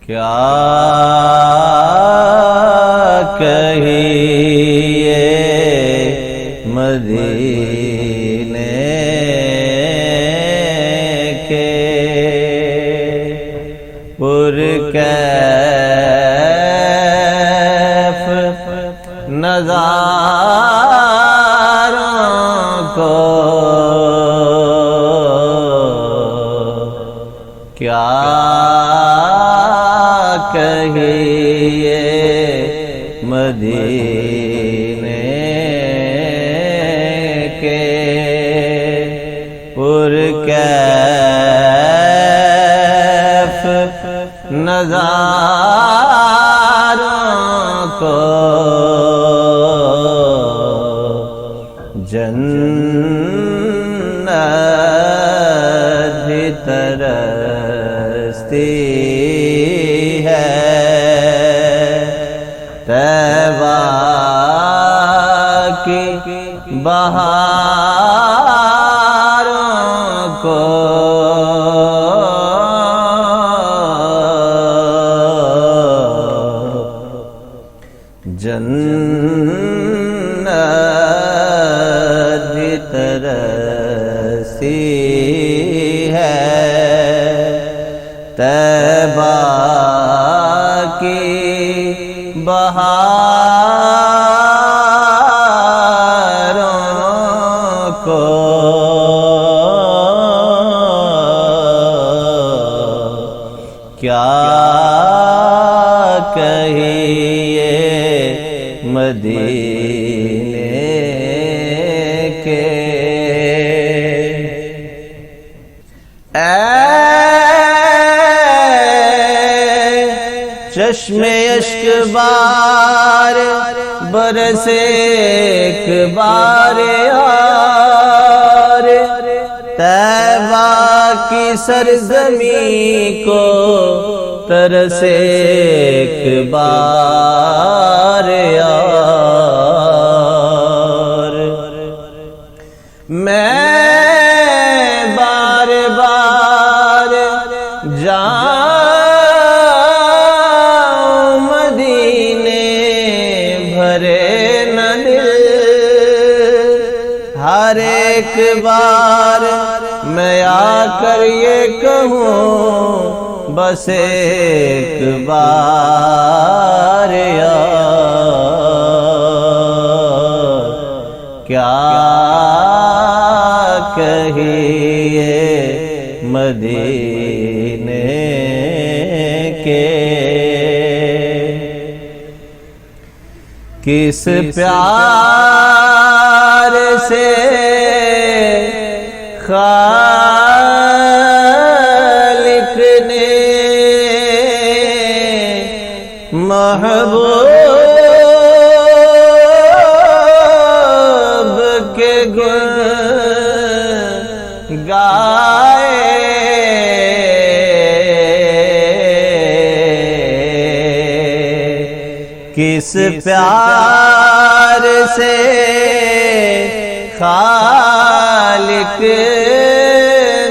کیا کہیے مدینے کے پرکیف نظاروں کو، کیا کہیے مدینے کے پرکیف نظاروں کو، جنت بھی ترستی ہے طیبہ کی بہاروں کو، جنت بھی ترستی ہے طیبہ کی بہاروں کو، کیا کہیے مدینے کے۔ اے چشم اشک بار برسے ایک بار یار، طیبہ کی سرزمین کو ترسے ایک بار یار۔ میں بار بار جاؤں مدینے بھرے نہ دل، ہر ایک بار میں آ کر یہ کہوں بس ایک بار یار، کیا کہیے مدینے کے۔ کس پیار سے خالق نے محبوب کے گن گائے، کس پیار سے خالق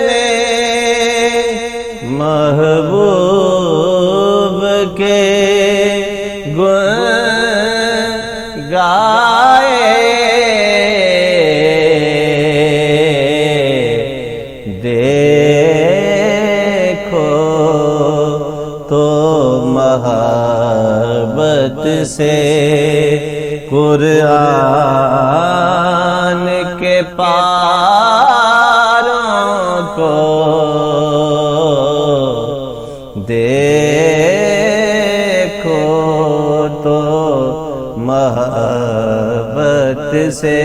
نے محبوب کے گن گائے، دیکھو تو محبت سے قرآن کے پاروں کو، دیکھو تو محبت سے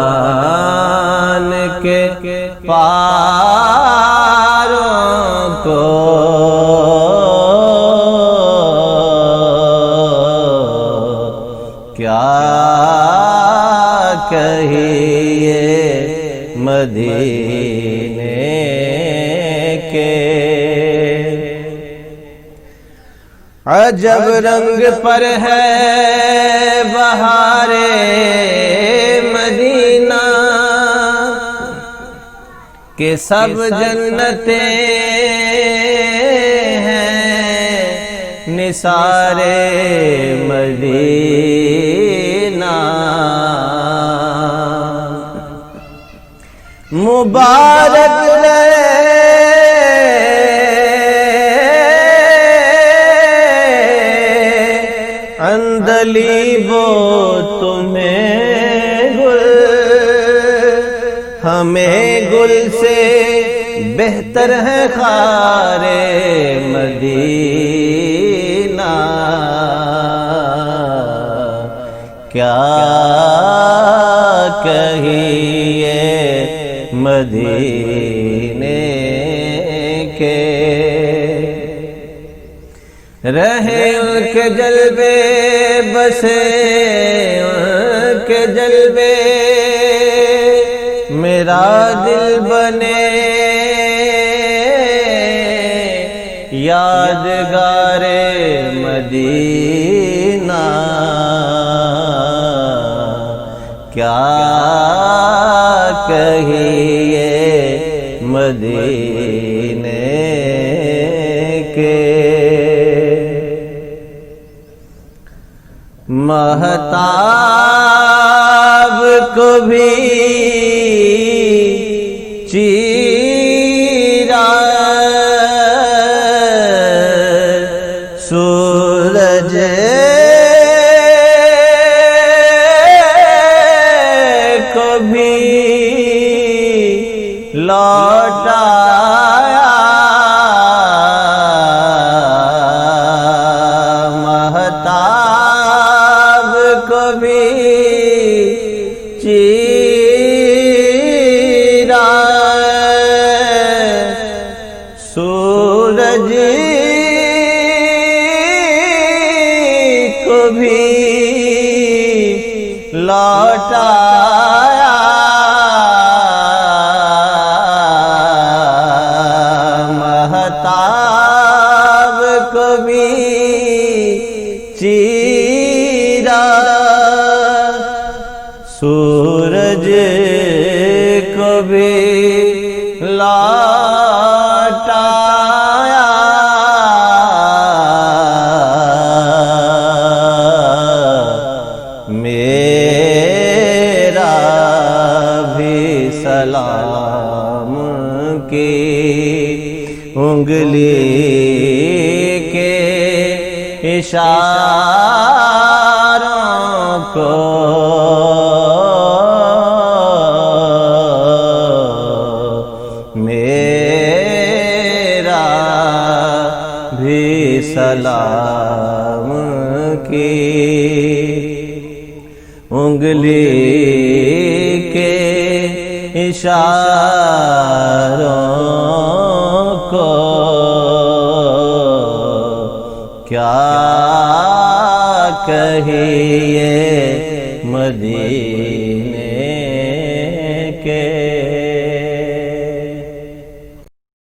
قرآن کے پاروں کو، کیا کہیے مدینے کے۔ عجب رنگ پر ہے بہارِ مدینہ، کہ سب جنتیں ہیں نثار مدینہ، مبارک رہے اندلیبو تمہیں گل، ہمیں گل سے بہتر ہے خار مدینہ، کیا کہیے مدینے کے، رہے ان کے جلوے بسے ان کے جلوے، میرا دل بنے یادگار مدینہ، کیا کہیے مدینے کے، مہتاب کو بھی چیرا سورج کو بھی لوٹایا، مہتاب کو بھی چیرا سورج کو بھی لوٹایا، مہتاب کو بھی چیرا سورج کو بھی لوٹایا، میرا بھی سلام کی انگلی کے اشاروں کو میرا بھی سلام کی انگلی کے اشاروں کو، کیا کہیے مدینے